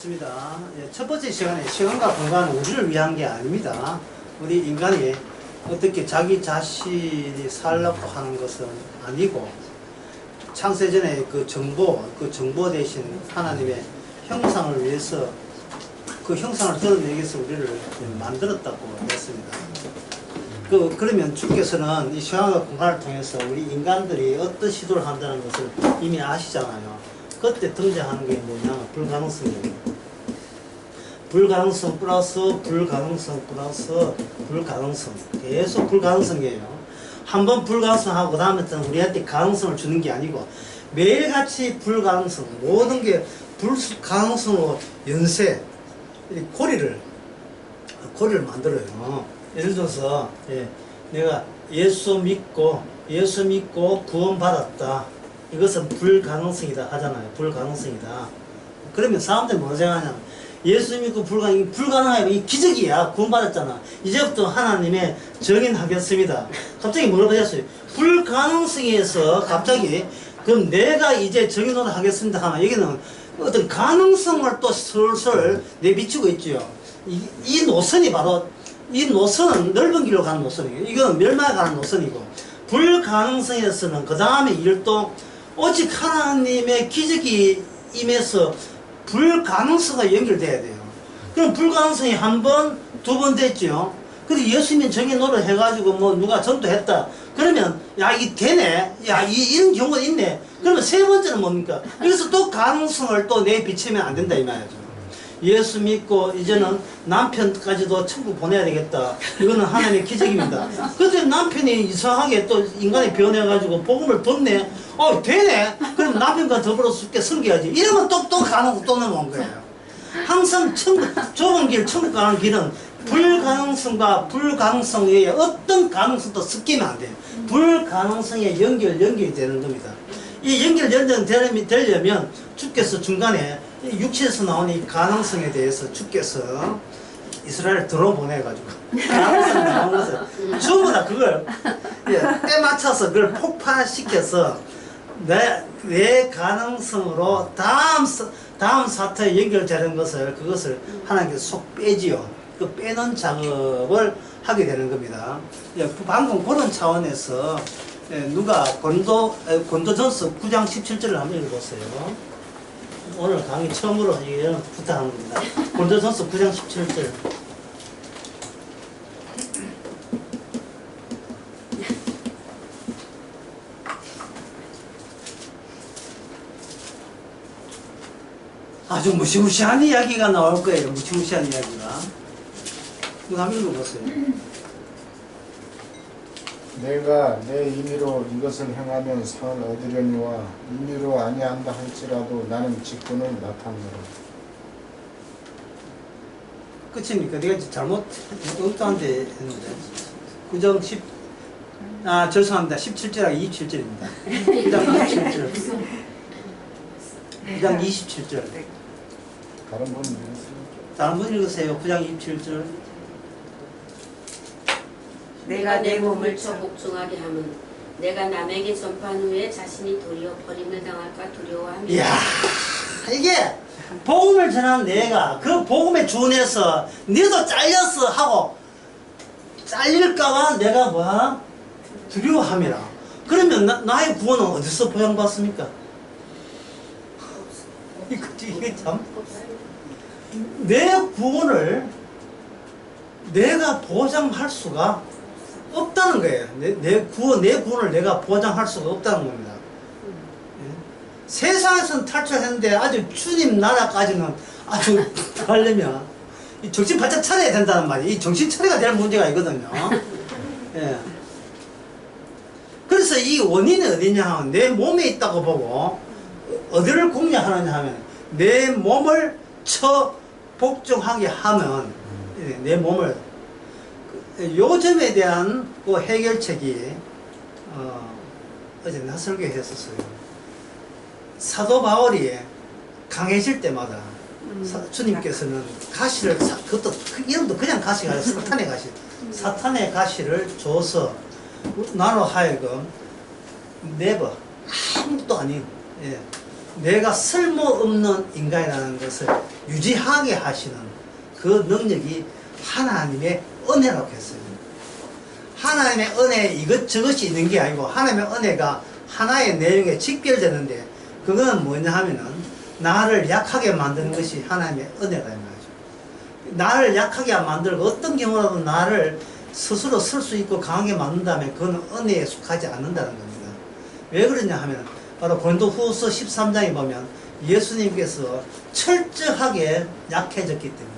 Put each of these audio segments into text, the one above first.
습니다. 첫 번째 시간에 시간과 공간은 우리를 위한 게 아닙니다. 우리 인간이 어떻게 자기 자신이 살려고 하는 것은 아니고 창세전에 그 정보 대신 하나님의 형상을 위해서 그 형상을 드러내기 위해서 우리를 만들었다고 했습니다. 그러면 주께서는 이 시간과 공간을 통해서 우리 인간들이 어떤 시도를 한다는 것을 이미 아시잖아요. 그때 등장하는 게 뭐냐? 불가능성이에요. 불가능성 플러스 불가능성 플러스 불가능성. 계속 불가능성이에요. 한번 불가능성 하고 그 다음에는 우리한테 가능성을 주는 게 아니고 매일같이 불가능성, 모든 게 불가능성으로 연쇄 고리를 만들어요. 예를 들어서 내가 예수 믿고 구원받았다. 이것은 불가능성이다 하잖아요. 불가능성이다. 그러면 사람들이 뭐라 생각하냐? 예수 믿고 불가능하면 이 기적이야. 구원받았잖아. 이제부터 하나님의 정인하겠습니다. 갑자기 물어보셨어요. 불가능성에서 갑자기 그럼 내가 이제 정인으로 하겠습니다 하면 여기는 어떤 가능성을 또 슬슬 내비치고 있죠. 이 노선이 바로 이 노선은 넓은 길로 가는 노선이에요. 이건 멸망에 가는 노선이고 불가능성에서는 그 다음에 일도 오직 하나님의 기적이 임해서 불가능성과 연결돼야 돼요. 그럼 불가능성이 한 번, 두 번 됐죠. 근데 예수님이 정의 노릇 해가지고 뭐 누가 전도했다. 그러면 야 이 되네. 야 이런 경우가 있네. 그러면 세 번째는 뭡니까? 여기서 또 가능성을 또 내비치면 안 된다 이 말이죠. 예수 믿고 이제는 남편까지도 천국 보내야 되겠다. 이거는 하나님의 기적입니다. 그런데 남편이 이상하게 또 인간이 변해가지고 복음을 뒀네. 되네. 그럼 남편과 더불어 죽게 섬겨야지. 이러면 또 가는 또 넘어온 거예요. 항상 좁은 길, 천국 가는 길은 불가능성과 불가능성에 어떤 가능성도 섞이면 안 돼요. 불가능성에 연결이 되는 겁니다. 이 되려면 주께서 중간에 육체에서 나오는 이 가능성에 대해서 주께서 이스라엘을 들어보내가지고 가능성 나온 것을 전부 다 그걸 때 맞춰서 그걸 폭발시켜서 내 가능성으로 다음 사태에 연결되는 그것을 하나님께서 속 빼지요. 그 빼는 작업을 하게 되는 겁니다. 방금 그런 차원에서 누가 고린도전서 9장 17절을 한번 읽어보세요. 오늘 강의 처음으로 이런 부탁하는 겁니다. 고린도전서 9장 17절. 아주 무시무시한 이야기가 나올 거예요. 무시무시한 이야기가. 이거 한번 읽어보세요. 내가 내 임의로 이것을 행하면 상을 얻으려니와 임의로 아니한다 할지라도 나는 직분을 나타내노라. 끝입니까? 내가 잘못 엉뚱한데 했는데 9장 10 죄송합니다. 17절하고 27절입니다. 9장 27절 9장 27절 다른 분 읽으세요. 다른 분 읽으세요. 9장 27절 내가 내 몸을 복종하게 하면 내가 남에게 전파한 후에 자신이 도리어 버림을 당할까 두려워하며. 이야 이게 복음을 전한 내가 그 복음에 준해서 너도 잘렸어 하고 잘릴까봐 내가 뭐야? 두려워함이라. 그러면 나의 구원은 어디서 보장받습니까? 이게 참 내 구원을 내가 보장할 수가 없다는 거예요. 내 구원을 내가 보장할 수가 없다는 겁니다. 세상에서는 탈출했는데 아주 주님 나라까지는 아주 가려면 이 정신 바짝 차려야 된다는 말이에요. 이 정신 차려가 될 문제가 있거든요. 그래서 이 원인이 어디냐 하면 내 몸에 있다고 보고 어디를 공략하느냐 하면 내 몸을 복종하게 하면 내 몸을 요점에 대한 그 해결책이 어제 나 설교했었어요. 사도 바울이 강해질 때마다 주님께서는 가시를 그것도 이름도 그냥 가시가 아니라 사탄의 가시를 줘서 나로 하여금 네버 아무것도 아닌 내가 쓸모없는 인간이라는 것을 유지하게 하시는 그 능력이 하나님의 은혜라고 했어요. 하나님의 은혜 이것저것이 있는 게 아니고 하나님의 은혜가 하나의 내용에 직결되는데 그거는 뭐냐 하면은 나를 약하게 만드는 것이 하나님의 은혜다 이 말이죠. 나를 약하게 만들고 어떤 경우라도 나를 스스로 설 수 있고 강하게 만든다면 그건 은혜에 속하지 않는다는 겁니다. 왜 그러냐 하면 바로 고린도후서 13장에 보면 예수님께서 철저하게 약해졌기 때문에.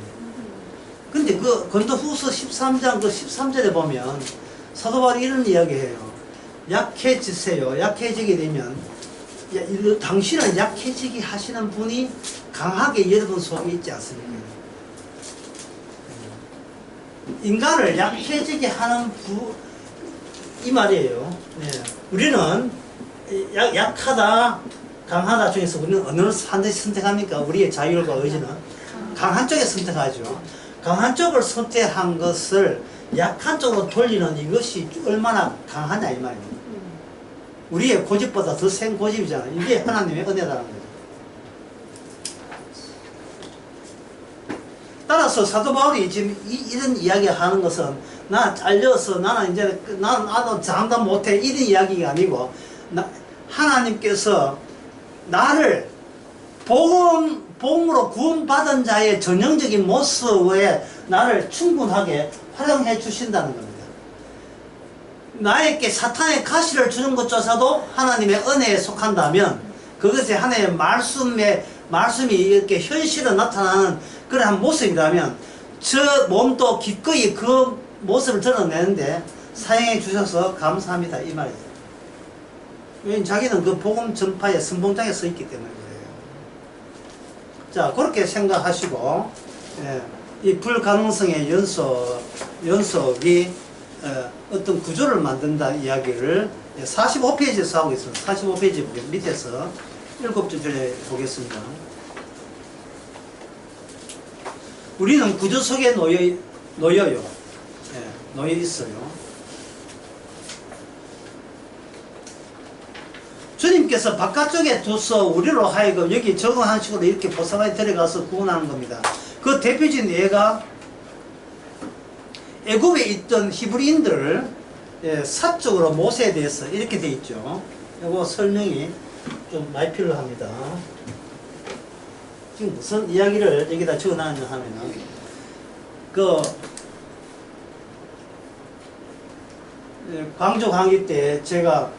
근데 그 고린도후서 13장 그 13절에 보면 사도 바울이 이런 이야기해요. 약해지세요. 약해지게 되면 당신은 약해지게 하시는 분이 강하게 여러분 속에 있지 않습니까? 인간을 약해지게 하는 이 말이에요. 네. 우리는 약하다, 강하다 중에서 우리는 어느 반드시 선택합니까? 우리의 자율과 의지는 강한 쪽에 선택하죠. 강한 쪽을 선택한 것을 약한 쪽으로 돌리는 이것이 얼마나 강하냐 이 말이에요. 우리의 고집보다 더 센 고집이잖아요. 이게 하나님의 은혜라는 거죠. 따라서 사도 바울이 지금 이런 이야기 하는 것은 나 잘려서 나는 이제 나도 장담 못해 이런 이야기가 아니고 하나님께서 나를 복음으로 구원받은 자의 전형적인 모습에 나를 충분하게 활용해 주신다는 겁니다. 나에게 사탄의 가시를 주는 것조차도 하나님의 은혜에 속한다면 그것이 하나님의 말씀이 이렇게 현실로 나타나는 그러한 모습이라면 저 몸도 기꺼이 그 모습을 드러내는데 사용해 주셔서 감사합니다 이 말이죠. 왜냐면 자기는 그 복음 전파의 선봉장에 서 있기 때문에 그래요. 자, 그렇게 생각하시고 이 불가능성의 연속이 어떤 구조를 만든다 이야기를 45페이지에서 하고 있습니다. 45페이지 밑에서 7줄 보겠습니다. 우리는 구조 속에 놓여 있어요. 주님께서 바깥쪽에 둬서 우리로 하여금 여기 적응한 식으로 이렇게 보상에 들어가서 구원하는 겁니다. 그 대표적인 예가 애굽에 있던 히브리인들 사적으로 모세에 대해서 이렇게 돼 있죠. 이거 설명이 좀 많이 필요합니다. 지금 무슨 이야기를 여기다 적어놨냐 하면은 광주 강의 때 제가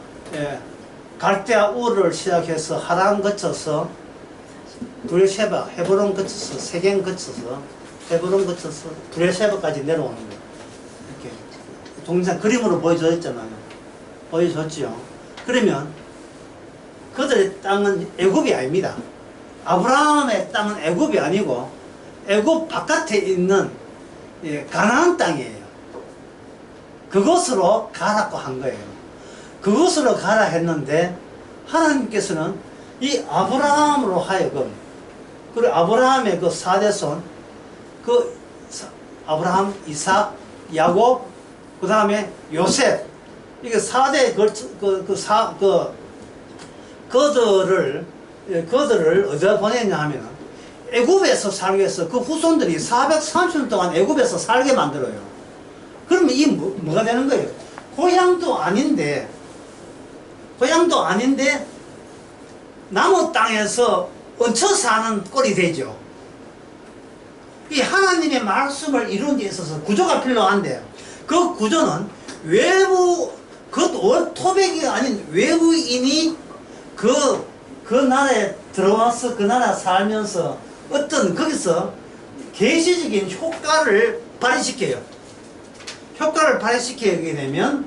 갈대아 우르를 시작해서 하란 거쳐서 브레셰바 헤브론 거쳐서 세겜 거쳐서 헤브론 거쳐서 브레셰바까지 내려오는 거예요. 이렇게 동영상 그림으로 보여줬잖아요. 보여줬지요. 그러면 그들의 땅은 애굽이 아닙니다. 아브라함의 땅은 애굽이 아니고 애굽 바깥에 있는 가나안 땅이에요. 그곳으로 가라고 한 거예요. 그곳으로 가라 했는데 하나님께서는 이 아브라함으로 하여금 그리고 아브라함의 그 4대손 아브라함, 이삭, 야곱 그 다음에 요셉 이게 4대 그들을 어디다 보냈냐 하면 애굽에서 살게 해서 그 후손들이 430년 동안 애굽에서 살게 만들어요. 그러면 이 뭐가 되는 거예요? 고향도 아닌데 남의 땅에서 얹혀 사는 꼴이 되죠. 이 하나님의 말씀을 이루는 데 있어서 구조가 필요한데 그 구조는 토백이 아닌 외부인이 그 나라에 들어와서 그 나라 살면서 어떤 거기서 계시적인 효과를 발휘시켜요. 효과를 발휘시키게 되면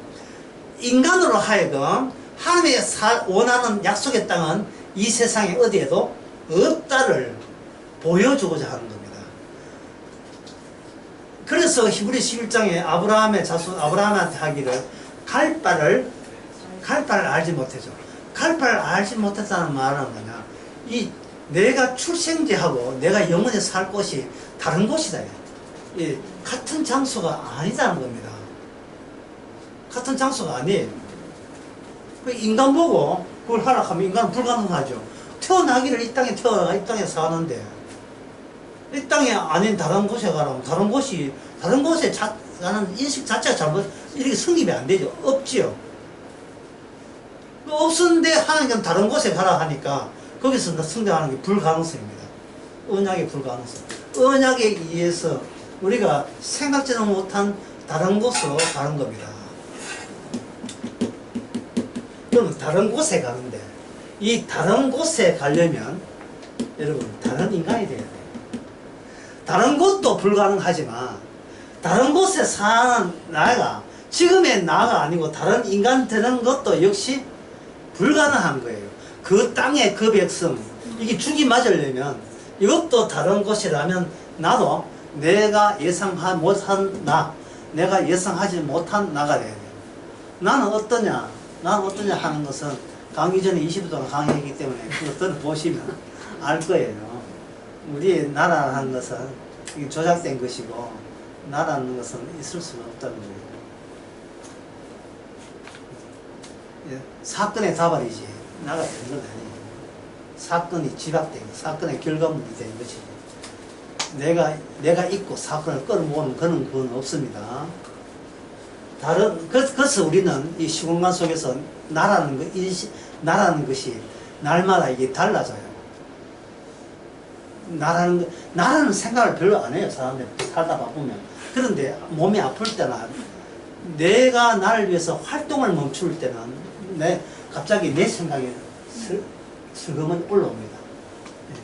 인간으로 하여금 하나님의 원하는 약속의 땅은 이 세상에 어디에도 없다를 보여주고자 하는 겁니다. 그래서 히브리 11장에 아브라함의 자손 아브라함한테 하기를 갈 바를 알지 못해줘. 갈 바를 알지 못했다는 말은 뭐냐? 내가 출생지하고 내가 영원히 살 곳이 다른 곳이다. 같은 장소가 아니다는 겁니다. 같은 장소가 아니에요. 인간 보고 그걸 하락하면 인간은 불가능하죠. 태어나기를 이 땅에 태어나가 이 땅에 사는데 이 땅이 아닌 다른 곳에 가라면 다른 곳에 가는 인식 자체가 잘못 이렇게 성립이 안 되죠. 없지요. 없었는데 하나님은 다른 곳에 가라 하니까 거기서 성장하는 게 불가능성입니다. 언약의 불가능성. 언약에 의해서 우리가 생각지도 못한 다른 곳으로 가는 겁니다. 그럼 다른 곳에 가는데 이 다른 곳에 가려면 여러분 다른 인간이 돼야 돼요. 다른 곳도 불가능하지만 다른 곳에 사는 나가 지금의 나가 아니고 다른 인간 되는 것도 역시 불가능한 거예요. 그 땅의 그 백성 이게 죽이 맞으려면 이것도 다른 곳이라면 나도 내가 예상하지 못한 나 내가 예상하지 못한 나가 돼야 돼요. 나는 어떠냐 하는 것은 강의 전에 20분 동안 강의했기 때문에 그것들을 보시면 알 거예요. 우리의 나라라는 것은 이게 조작된 것이고 나라는 것은 있을 수가 없다는 거예요. 예, 사건의 다발이지 나가 되는 건 아니에요. 사건이 지각된 사건의 결과물이 된 것이지 내가 있고 사건을 끌어모으는 그런 건 없습니다. 그래서 우리는 이 시공간 속에서 나라는 것이 날마다 이게 달라져요. 나라는 생각을 별로 안 해요. 사람들 살다 보면. 그런데 몸이 아플 때나 내가 나를 위해서 활동을 멈출 때는 갑자기 내 생각이 슬그머니 올라옵니다.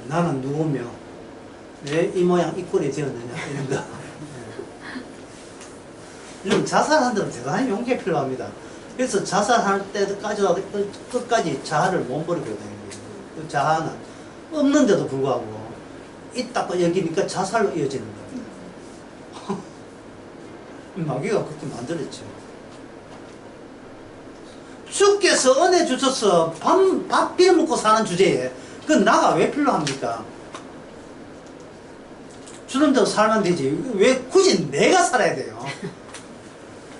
나는 누구며 왜 이 모양 이 꼴이 되었느냐 이런 거. 이런 자살하는 데는 대단히 용기가 필요합니다. 그래서 자살할 때까지도 끝까지 자아를 못 버리거든요. 그 자아는 없는데도 불구하고 있다고 여기니까 자살로 이어지는 겁니다. 마귀가 그렇게 만들었죠. 주께서 은혜 주셔서 밥 비벼 먹고 사는 주제에 그 나가 왜 필요합니까? 주는 대로 살면 되지. 왜 굳이 내가 살아야 돼요?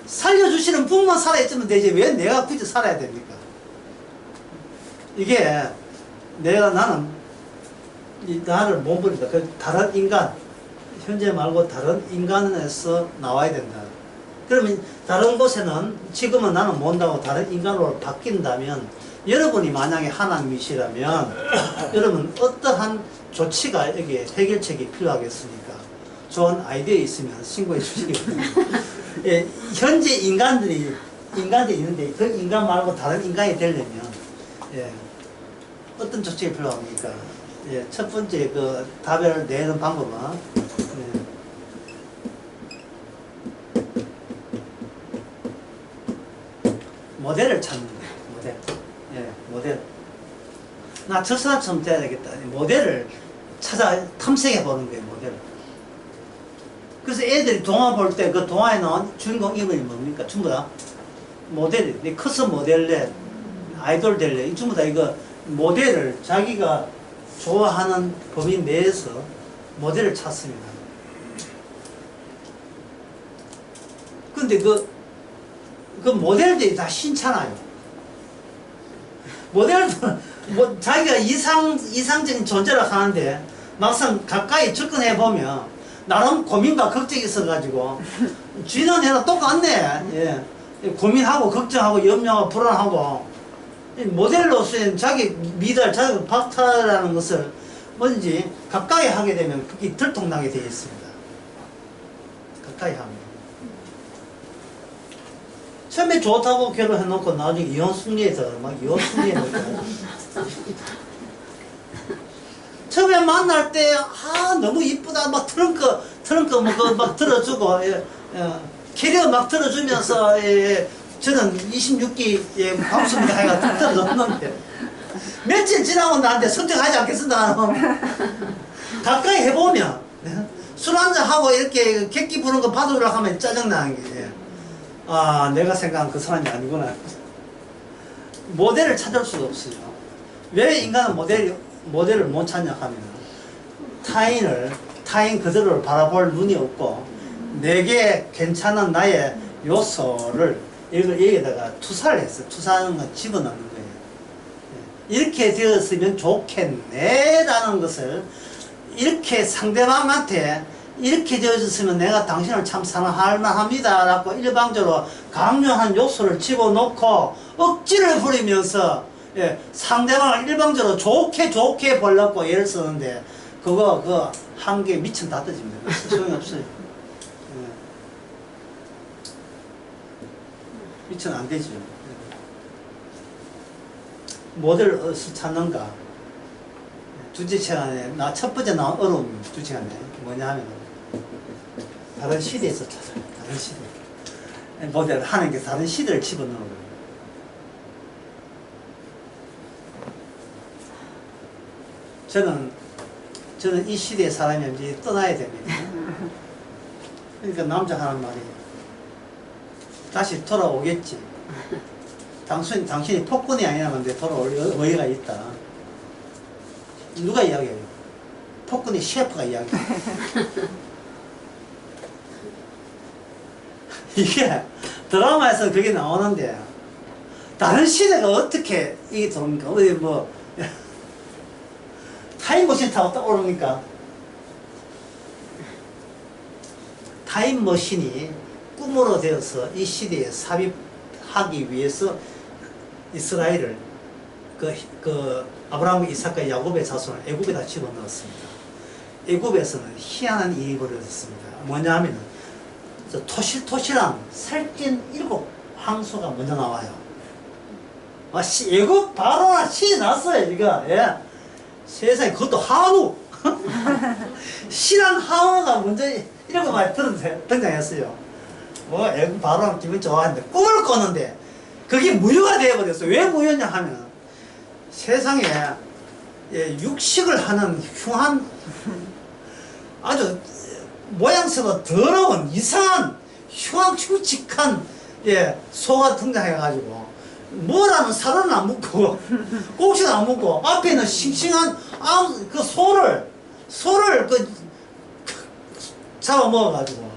살려주시는 분만 살아있으면 되지. 왜 내가 굳이 살아야 됩니까? 이게 나는 나를 못 버린다. 그 다른 인간, 현재 말고 다른 인간에서 나와야 된다. 그러면 다른 곳에는 지금은 나는 못한다고 다른 인간으로 바뀐다면 여러분이 만약에 하나님이시라면 여러분 어떠한 조치가 여기에 해결책이 필요하겠습니까? 좋은 아이디어 있으면 신고해 주시기 바랍니다. 예, 현재 인간들이 있는데 그 인간 말고 다른 인간이 되려면 예, 어떤 조치가 필요합니까? 예, 첫 번째 그 답을 내는 방법은 모델을 찾는 거예요. 모델. 예, 모델. 나 저 사람처럼 돼야 되겠다. 모델을 찾아 탐색해 보는 거예요. 모델. 그래서 애들이 동화 볼 때 그 동화에 나온 주인공 인물이 뭡니까? 전부 다 모델이. 커서 모델래, 아이돌 될래. 이 전부 다 이거 모델을 자기가 좋아하는 범위 내에서 모델을 찾습니다. 근데 그 모델들이 다 신찮아요. 모델도 자기가 이상적인 존재를 하는데 막상 가까이 접근해 보면 나름 고민과 걱정이 있어가지고 주인은 얘랑 똑같네. 예. 고민하고 걱정하고 염려하고 불안하고 모델로서는 자기 미달, 자기 박탈이라는 것을 뭔지 가까이 하게 되면 그게 들통나게 되어 있습니다. 가까이 하면. 처음에 좋다고 결혼해놓고 나중에 이혼 승리해서 막 이혼 승리해놓고 처음에 만날 때 너무 이쁘다 막 트렁크 막 들어주고 캐리어 막 들어주면서 저는 26기 방수입니다 해가 들어줬는데 며칠 지나고 나한테 선택하지 않겠습니다. 가까이 해보면 술 한잔하고 이렇게 객기 부는 거 받으려고 하면 짜증나는 게 내가 생각한 그 사람이 아니구나. 모델을 찾을 수가 없어요. 왜 인간은 모델을 못 찾냐 하면 타인 그대로를 바라볼 눈이 없고 내게 괜찮은 나의 요소를 여기다가 투사를 했어요. 투사하는 건 집어넣는 거예요. 이렇게 되었으면 좋겠네 라는 것을 이렇게 상대방한테 이렇게 되어졌으면 내가 당신을 참 사랑할 만합니다 라고 일방적으로 강요한 요소를 집어넣고 억지를 부리면서 예, 상대방을 일방적으로 좋게 보려고 애를 쓰는데 그거 한 개 미천 다 떠집니다. 소용이 없어요. 예. 미천 안 되죠. 뭐를 어디서 찾는가? 두째 시간에 첫 번째 나온 어려움 두 시간에 뭐냐 하면 다른 시대에서 찾아요. 다른 시대 모델을 하는 게 다른 시대를 집어넣는 거예요. 저는 이 시대의 사람이 이제 떠나야 됩니다. 그러니까 남자 하는 말이 다시 돌아오겠지. 당신이 폭군이 아니라는데 돌아올 의의가 있다. 누가 이야기해요? 폭군이 셰프가 이야기해요. 이게 드라마에서 그게 나오는데 다른 시대가 어떻게 이게 들어옵니까? 어디 뭐 타임머신 타고 떠오르니까 타임머신이 꿈으로 되어서 이 시대에 삽입하기 위해서 이스라엘을 그 아브라함, 이삭과 야곱의 자손을 애굽에다 집어넣었습니다. 애굽에서는 희한한 일이 벌어졌습니다. 뭐냐 하면은 토실토실한 살찐 7 황소가 먼저 나와요. 애굽 바로나 신이 났어요, 이거. 예. 세상에 그것도 한우. 신한 한우가 먼저 이런 거 많이 등장했어요. 애굽 바로나 기분 좋아하는데 꿈을 꿨는데 그게 무효가 되어버렸어요. 왜 무효냐 하면 세상에 육식을 하는 흉한 아주 모양새가 더러운 이상한 흉측한 소가 등장해가지고 뭐라는 살은 안 먹고 꼭지는 안 먹고 앞에는 싱싱한 그 소를 잡아먹어가지고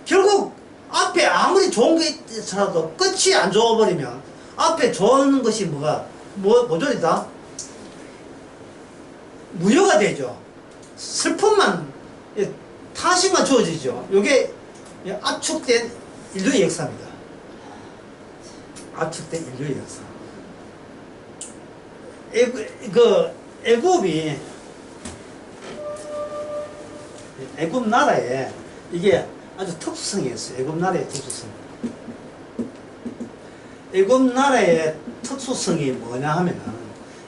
결국 앞에 아무리 좋은 게 있더라도 끝이 안 좋아버리면 앞에 좋은 것이 모조리다 무효가 되죠. 슬픔만 탄식만 주어지죠. 이게 압축된 인류의 역사입니다. 압축된 인류의 역사. 애굽 나라에 이게 아주 특수성이 있어요. 애굽 나라의 특수성. 애굽 나라의 특수성이 뭐냐 하면은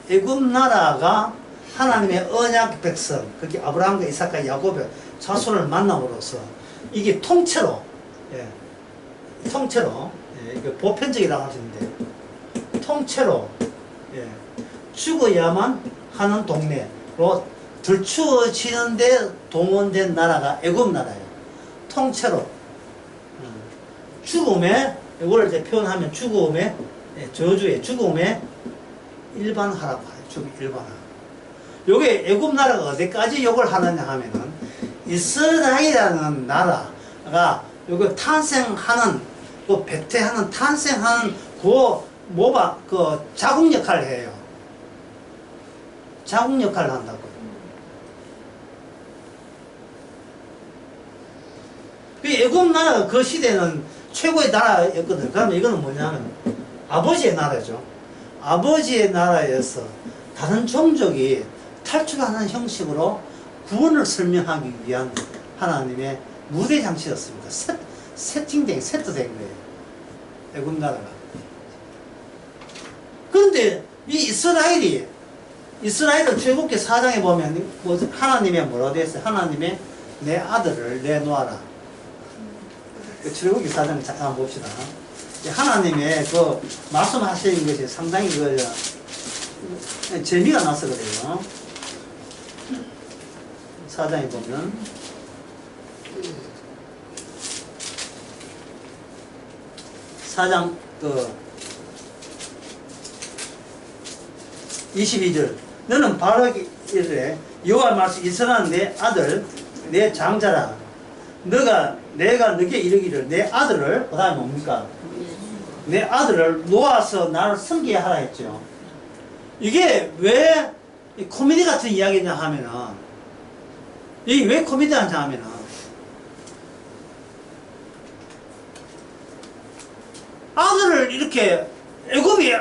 애굽 나라가 하나님의 언약 백성, 그게 아브라함과 이삭과 야곱의 자손을 만남으로써 이게 통째로 이게 보편적이라고 하시는데 통째로 죽어야만 하는 동네로 들추어지는데 동원된 나라가 애굽 나라예요. 통째로 죽음의 이걸 이제 표현하면 죽음의 저주의 죽음의 일반화라고 해요. 죽음 일반화. 요게 애굽 나라가 어디까지 욕을 하느냐 하면은 이스라엘이라는 나라가 요거 탄생하는 그 배태하는 탄생하는 그 자국 역할을 해요. 자국 역할을 한다고요. 그 애굽 나라가 그 시대는 최고의 나라였거든요. 그러면 이거는 뭐냐면 아버지의 나라죠. 아버지의 나라에서 다른 종족이 탈출하는 형식으로 구원을 설명하기 위한 하나님의 무대 장치였습니다. 세팅된 거예요. 애굽 나라가. 그런데 이 이스라엘을 출애굽기 4장에 보면 하나님의 뭐라고 되어 있어요? 하나님의 내 아들을 내놓아라. 출애굽기 4장 잠깐 봅시다. 하나님의 그 말씀하시는 것이 상당히 재미가 나서 그래요. 4장에 보면 4장 22절 너는 바로 이르되 여호와 말씀 이스라엘 내 아들 내 장자라 내가 너게 이르기를 내 아들을 그 다음에 뭡니까? 내 아들을 놓아서 나를 섬기게 하라 했죠. 이게 왜 코미디 같은 이야기냐 하면은 이게 왜 코미디언지 하면은 아들을 이렇게 애굽이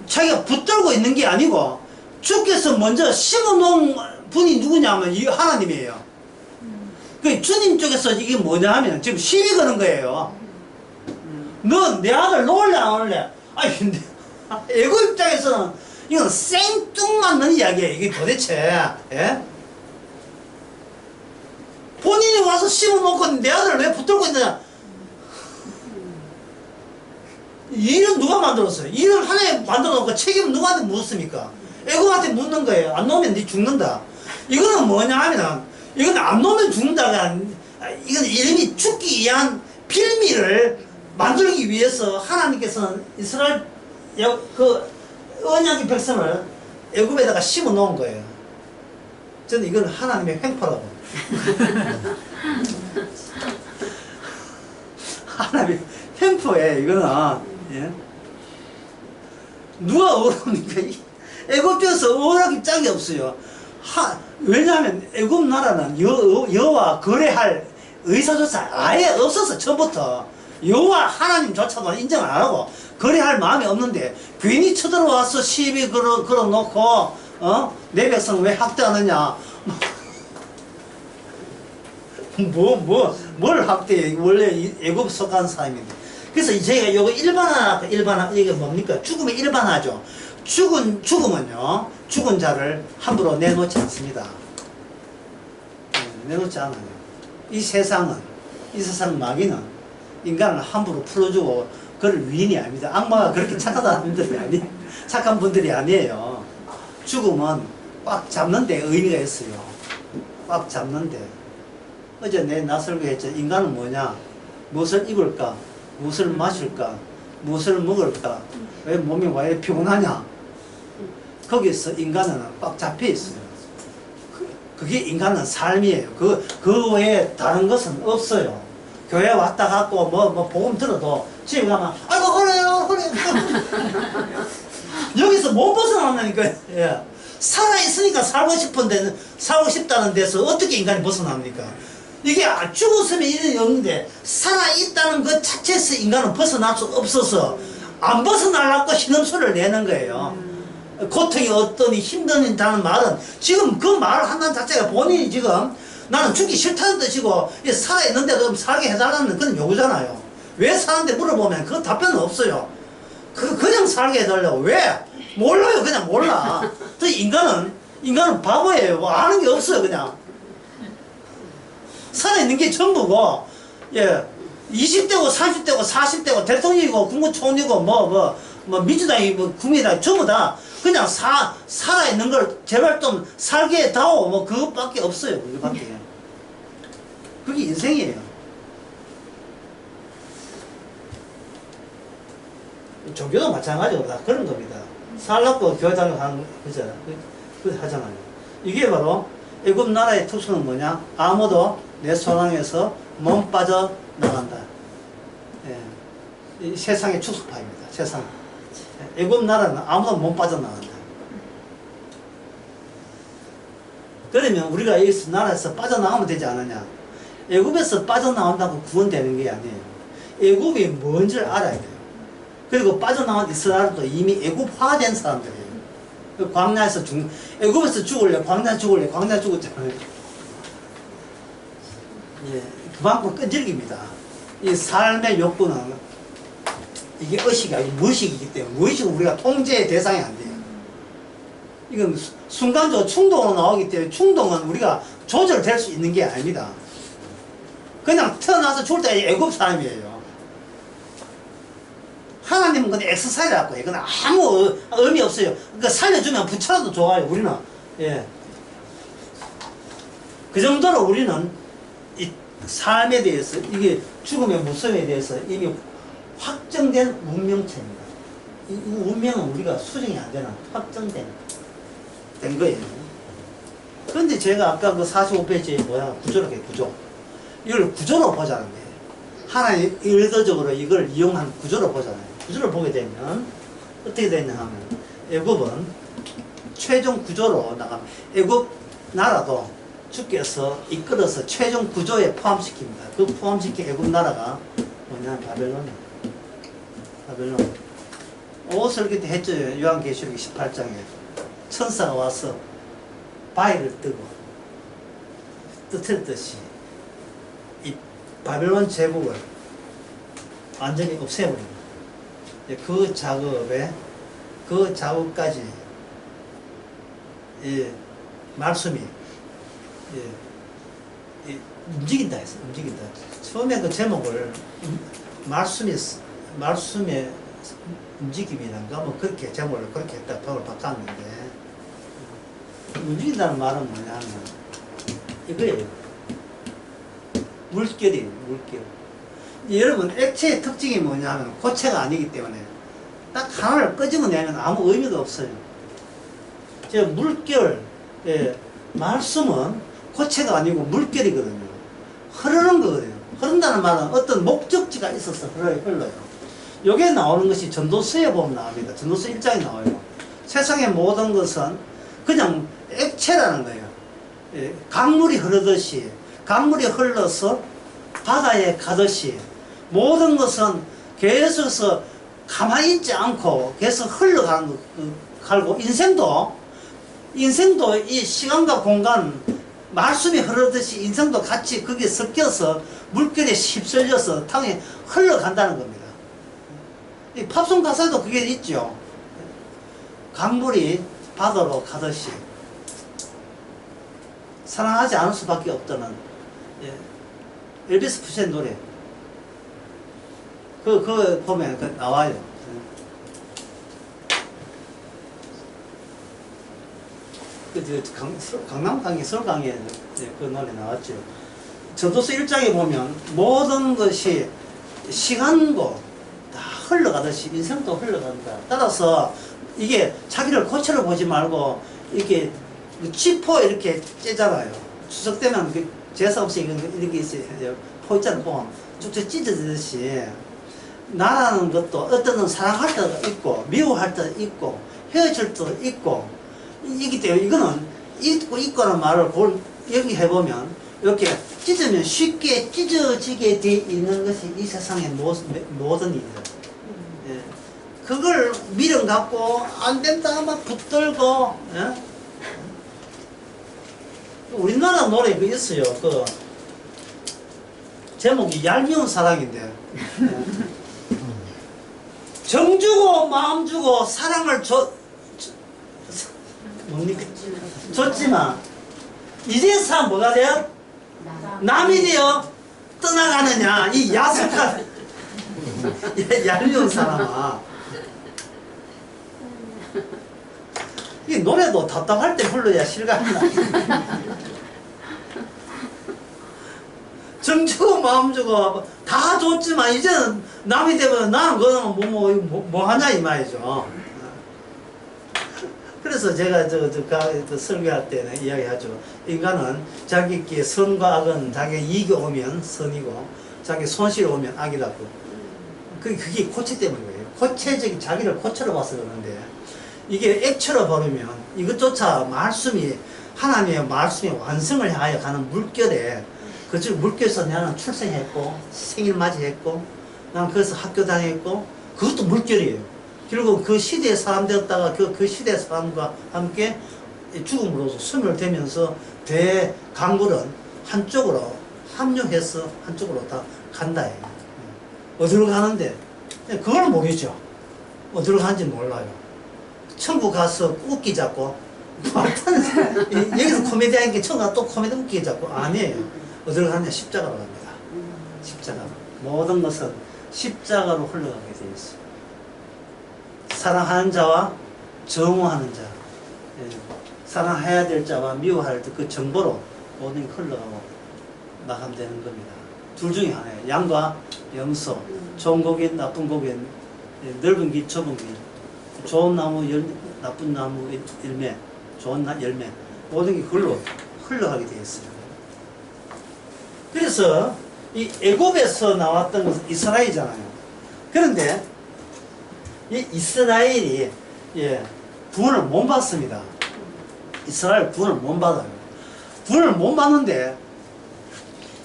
자기가 붙들고 있는 게 아니고 주께서 먼저 심어놓은 분이 누구냐면 이 하나님이에요. 그 주님 쪽에서 이게 뭐냐 하면 지금 시비 거는 거예요. 너 내 아들 놓을래 안 놓을래? 아니 근데 애굽 입장에서는 이건 생뚱맞는 이야기예요. 이게 도대체 예? 본인이 와서 심어놓고 내 아들을 왜 붙들고 있느냐? 일은 누가 만들었어요? 일을 하나에 만들어놓고 책임은 누구한테 묻습니까? 애굽한테 묻는 거예요. 안 놓으면 네 죽는다. 이거는 뭐냐 하면 이건 안 놓으면 죽는다가 이건 이름이 죽기 위한 빌미를 만들기 위해서 하나님께서는 이스라엘 그 언약의 백성을 애굽에다가 심어 놓은 거예요. 저는 이건 하나님의 횡포라고. 하나님의 횡포에 이거는 예? 누가 어렵니까? 애굽에서 어렵기 짝이 없어요. 왜냐하면 애굽 나라는 여호와 거래할 의사조차 아예 없어서 처음부터 여호와 하나님조차도 인정을 안 하고 거래할 마음이 없는데 괜히 쳐들어와서 시비 걸어놓고 내 백성 왜 학대하느냐 뭘 학대해? 원래 애굽 속한 사람인데. 그래서 저희가 요거 일반화 이게 뭡니까? 죽음의 일반화죠. 죽음은요 죽은 자를 함부로 내놓지 않습니다. 내놓지 않아요. 이 세상 마귀는 인간을 함부로 풀어주고 그를 위인이 아닙니다. 악마가 그렇게 착한 분들이 아니에요. 죽음은 꽉 잡는 데 의미가 있어요. 꽉 잡는 데. 어제 내 낯설고 했죠. 인간은 뭐냐? 무엇을 입을까? 무엇을 마실까? 무엇을 먹을까? 왜 몸이 왜 피곤하냐? 거기서 인간은 꽉 잡혀 있어요. 그게 인간은 삶이에요. 그 외에 다른 것은 없어요. 교회 왔다 갔고 뭐 복음 들어도 집에 가면 아이고 허리요. 여기서 못 벗어나니까 예. 살아 있으니까 살고 싶다는 데서 어떻게 인간이 벗어납니까? 이게 죽었으면 일이 없는데 살아 있다는 것 자체에서 인간은 벗어날 수 없어서 안 벗어나려고 신음소리를 내는 거예요. 고통이 어떠니 힘드다는 말은 지금 그 말을 한다는 자체가 본인이 지금 나는 죽기 싫다는 뜻이고 살아있는데도 살게 해달라는 그런 요구잖아요. 왜 사는데 물어보면 그 답변은 없어요. 그냥 살게 해달라고. 왜? 몰라요. 그냥 몰라. 인간은 바보예요. 뭐 아는 게 없어요. 그냥 살아있는 게 전부고, 예, 20대고 30대고 40대고 대통령이고 국무총리고 민주당이고 국민의당 전부 다 그냥 살아있는 걸 제발 좀 살게 해다오. 뭐 그것밖에 없어요. 그거밖에. 그게 인생이에요. 종교도 마찬가지로 다 그런 겁니다. 살라고 교회 다니고 그죠? 그 하잖아요. 이게 바로 애굽 나라의 특수는 뭐냐? 아무도 내 소망에서 몸 빠져 나간다. 예. 이 세상의 축소파입니다. 세상. 애굽 나라는 아무도 못 빠져나간다. 그러면 우리가 이 나라에서 빠져나가면 되지 않느냐? 애굽에서 빠져나온다고 구원되는 게 아니에요. 애굽이 뭔지를 알아야 돼요. 그리고 빠져나온 이스라엘도 이미 애굽화된 사람들이에요. 광야에서 애굽에서 죽을래, 광야 죽었잖아요. 예, 그만큼 끈질깁니다. 이 삶의 욕구는 이게 의식이 아니고 무의식이기 때문에 무의식은 우리가 통제의 대상이 안 돼요. 이건 순간적으로 충동으로 나오기 때문에 충동은 우리가 조절될 수 있는 게 아닙니다. 그냥 태어나서 죽을 때 애굽 사람이에요. 하나님은 그냥 엑서사이즈라고 해요. 그건 아무 의미 없어요. 그러니까 살려주면 부처라도 좋아요. 우리는 예. 그 정도로 우리는 이 삶에 대해서 이게 죽음의 무서움에 대해서 이미 확정된 운명체입니다. 이 운명은 우리가 수정이 안 되는 확정된 거예요. 그런데 제가 아까 그 45페이지에 구조라게 구조. 이걸 구조로 보자는 거예요. 하나님 의도적으로 이걸 이용한 구조로 보잖아요. 구조를 보게 되면 어떻게 되냐 하면 애굽은 최종 구조로 나가면 애굽 나라도 주께서 이끌어서 최종 구조에 포함시킵니다. 그 포함시킨 애굽 나라가 뭐냐? 바벨론이야. 바벨론. 옷을 그때 했죠. 요한계시록 18장에 천사가 와서 바위를 뜨고 뜻했듯이 이 바벨론 제국을 완전히 없애버립니다. 그 작업에 그 작업까지 이 말씀이 움직인다 했어. 움직인다. 처음에 그 제목을 말씀의 움직임이란가 뭐 그렇게 제목을 그렇게 했다 벽을 바꿨는데 움직인다는 말은 뭐냐면 이거예요. 물결이에요. 물결. 여러분 액체의 특징이 뭐냐면 고체가 아니기 때문에 딱 하나를 끄집어내면 아무 의미가 없어요. 저 물결 말씀은 고체가 아니고 물결이거든요. 흐르는 거거든요. 흐른다는 말은 어떤 목적지가 있어서 흘러요. 여기에 나오는 것이 전도서에 보면 나옵니다. 전도서 1장에 나와요. 세상의 모든 것은 그냥 액체라는 거예요. 강물이 흐르듯이 강물이 흘러서 바다에 가듯이 모든 것은 계속해서 가만히 있지 않고 계속 흘러가는 거 가고 인생도 이 시간과 공간 말씀이 흐르듯이 인생도 같이 거기에 섞여서 물결에 휩쓸려서 땅에 흘러간다는 겁니다. 이 팝송 가사에도 그게 있죠. 강물이 바다로 가듯이 사랑하지 않을 수밖에 없다는 엘비스 프레슬리 노래 그 보면 나와요. 강남강의 서울강의 그 노래 나왔죠. 전도서 1장에 보면 모든 것이 시간고 다 흘러가듯이 인생도 흘러간다. 따라서 이게 자기를 고쳐를 보지 말고 이렇게 지포 이렇게 째잖아요. 추석 때면 그 제사 없이 이렇게 있어요. 포 있잖아요. 보면 쭉쭉 찢어지듯이 나라는 것도 어떤 사랑할 때도 있고 미워할 때도 있고 헤어질 때도 있고 이기 때문에 이거는 있고라는 말을 여기 해보면 이렇게 찢으면 쉽게 찢어지게 돼 있는 것이 이 세상의 모든 일이다. 예. 그걸 미련 갖고 안 된다 막 붙들고 예? 우리나라 노래 그 있어요. 그 제목이 얄미운 사랑인데 예. 정 주고 마음 주고 사랑을 뭡니까? 줬지만 이제서 뭐가 돼요? 남이 되어 떠나가느냐 이 야속한 얄미운 사람아. 이 노래도 답답할 때 불러야 실감나. 정 주고 마음 주고 다 줬지만 이제는 남이 되면 나는 그러면 뭐 하냐 이 말이죠. 그래서 제가 설교할 때는 이야기하죠. 인간은 자기께 선과 악은 자기 이익이 오면 선이고 자기 손실이 오면 악이라고. 그게 고체 때문이에요. 고체적인 자기를 고체로 봐서 그러는데 이게 액체로 버리면 이것조차 하나님의 말씀이 완성을 향하여 가는 물결에 그쪽 물결에서 나는 출생했고 생일 맞이했고 나는 거기서 학교 다녔고 그것도 물결이에요. 결국 그 시대의 사람 되었다가 그 시대의 사람과 함께 죽음으로써 소멸되면서 대강물은 한쪽으로 합류해서 한쪽으로 다 간다. 어디로 가는데 그걸 모르죠. 어디로 가는지 몰라요. 천국 가서 웃기 잡고 여기서 코미디 하니까 천국 가서 또 코미디 웃기 잡고 아니에요. 어디로 가느냐 십자가로 갑니다. 십자가로. 모든 것은 십자가로 흘러가게 되어 있어요. 사랑하는 자와 정오하는 자, 사랑해야 될 자와 미워할 그 정보로 모든 게 흘러가고 마감되는 겁니다. 둘 중에 하나예요. 양과 염소, 좋은 고기는 나쁜 고기는 넓은 길, 좁은 길, 좋은 나무, 나쁜 나무 열매, 좋은 열매, 모든 게 그걸로 흘러가게 되어 있어요. 그래서 이 애굽에서 나왔던 것은 이스라엘이잖아요. 그런데 이 이스라엘이 구원을 못 받습니다. 이스라엘 구원을 못 받아요. 구원을 못 받는데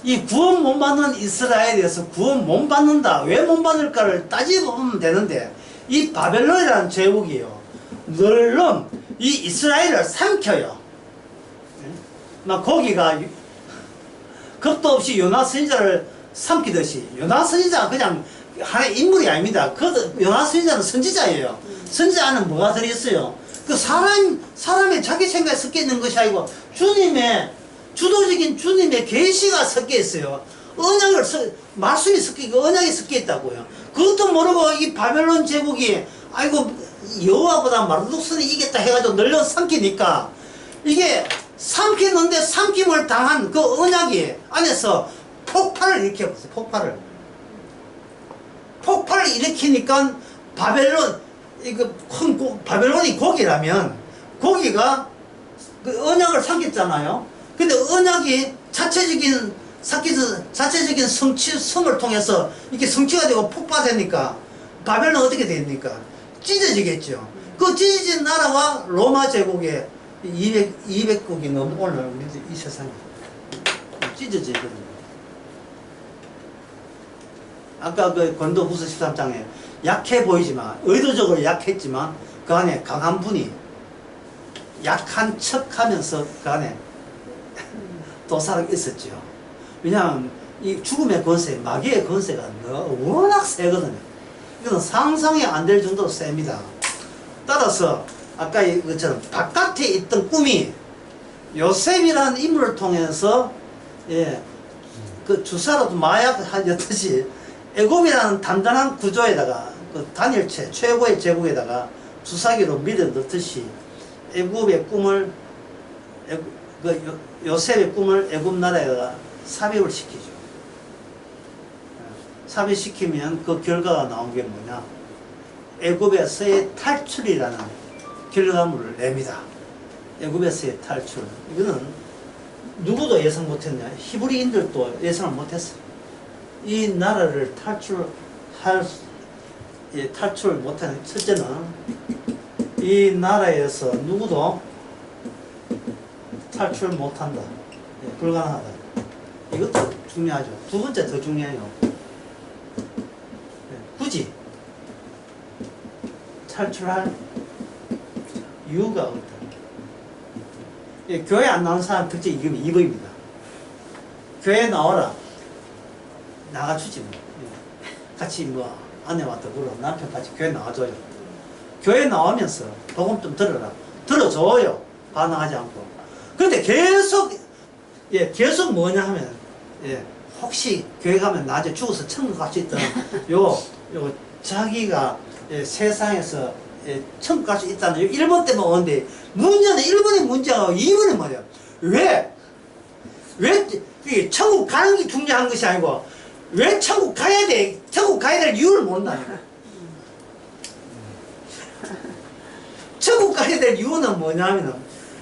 이 구원 못 받는 이스라엘에서 구원 못 받는다. 왜 못 받을까를 따지보면 되는데 이 바벨론이라는 제국이요. 늘름 이 이스라엘을 삼켜요. 막 거기가 겁도 없이 요나 선지자를 삼키듯이 요나 선지자가 그냥 하나의 인물이 아닙니다. 그 요나 선지자는 선지자예요. 선지자는 뭐가 들어있어요? 그 사람의 자기 생각에 섞여 있는 것이 아니고 주님의 주도적인 주님의 계시가 섞여 있어요. 말씀이 섞여 있고 언약이 섞여 있다고요. 그것도 모르고 이 바벨론 제국이 아이고 여호와보다 마르독스는 이겼다 해가지고 늘려 삼키니까 이게 삼키는데 삼킴을 당한 그 언약이 안에서 폭발을 일으켰어요. 폭발을 일으키니까 바벨론 바벨론이 고기라면 고기가 그 언약을 삼켰잖아요. 근데 언약이 자체적인 성을 통해서 이렇게 성취가 되고 폭발되니까 바벨론 어떻게 됩니까? 찢어지겠죠. 그 찢어진 나라가 로마 제국의 200국이 넘는 오늘 우리 이 세상에 찢어지거든요. 아까 그 권도후서 13장에 약해 보이지만 의도적으로 약했지만 그 안에 강한 분이 약한 척하면서 그 안에 또 살아 있었죠. 왜냐하면 이 죽음의 권세, 마귀의 권세가 워낙 세거든요. 이건 상상이 안 될 정도로 셉니다. 따라서 아까 이것처럼 바깥에 있던 꿈이 요셉이라는 인물을 통해서 그 주사로도 마약하였듯이 애굽이라는 단단한 구조에다가 그 단일체 최고의 제국에다가 주사기로 밀어 넣듯이 애굽의 꿈을 요셉의 꿈을 애굽 나라에다가 삽입을 시키죠. 삽입시키면 그 결과가 나온 게 뭐냐? 애굽에서의 탈출이라는 결과물을 냅니다. 애굽에서의 탈출. 이거는 누구도 예상 못했냐? 히브리인들도 예상을 못했어요. 이 나라를 탈출 못하는 첫째는 이 나라에서 누구도 탈출 못한다. 불가능하다. 이것도 중요하죠. 두 번째 더 중요해요. 굳이 탈출할 이유가 없다. 교회 안 나오는 사람 특징이 이거입니다. 교회 나와라. 나가주지 뭐. 같이 뭐 아내와 더불어 남편 같이 교회 나와줘요. 교회 나오면서 복음 좀 들어라. 들어줘요. 반항하지 않고. 그런데 계속 뭐냐 하면 혹시 교회 가면 나중에 죽어서 천국 갈 수 있던 요 자기가 세상에서 천국 갈 수 있다는 1번 때문에 오는데 문제는 1번이 문제가 2번이 뭐냐? 왜 천국 가는 게 중요한 것이 아니고 왜 천국 가야 돼? 천국 가야 될 이유를 모른다니까. 천국 가야 될 이유는 뭐냐면은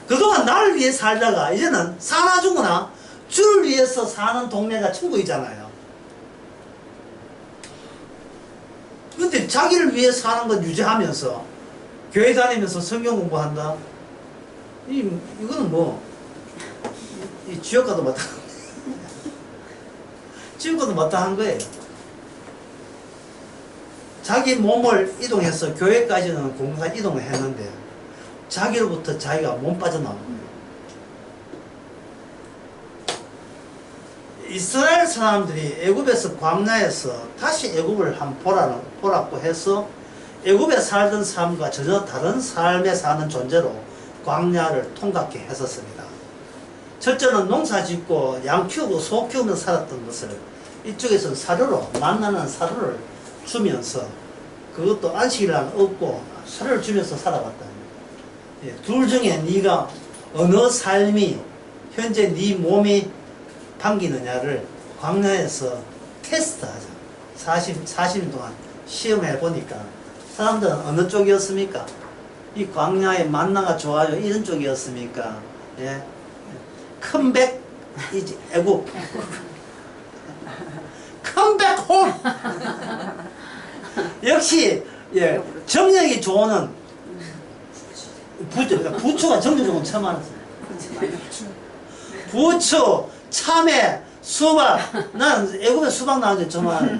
그동안 나를 위해 살다가 이제는 사나 죽으나 주를 위해서 사는 동네가 천국이잖아요. 근데 자기를 위해 사는 건 유지하면서 교회 다니면서 성경 공부한다? 이거는 뭐 이 지옥과도 마땅한 지옥과도 마땅한 거예요. 자기 몸을 이동해서 교회까지는 공간 이동을 했는데 자기로부터 자기가 몸 빠져나온 거예요. 이스라엘 사람들이 애굽에서 광야에서 다시 애굽을 한번 보라고 해서 애굽에 살던 삶과 전혀 다른 삶에 사는 존재로 광야를 통과케 했었습니다. 첫째는 농사 짓고 양 키우고 소 키우면서 살았던 것을 이쪽에서는 사료로 만나는 사료를 주면서 그것도 안식이랑 얻고 사료를 주면서 살아왔다. 둘 중에 네가 어느 삶이 현재 네 몸이 반기느냐를 광야에서 테스트하자. 40일 동안 시험해 보니까 사람들은 어느 쪽이었습니까? 이 광야의 만나가 좋아요 이런 쪽이었습니까? 예. 컴백 이제 애국 컴백 홈 역시 정력이 좋은 부추가 정력적으로 처음 알았어요. 부추, 참외, 수박. 난 애국에 수박 나오는데 정말.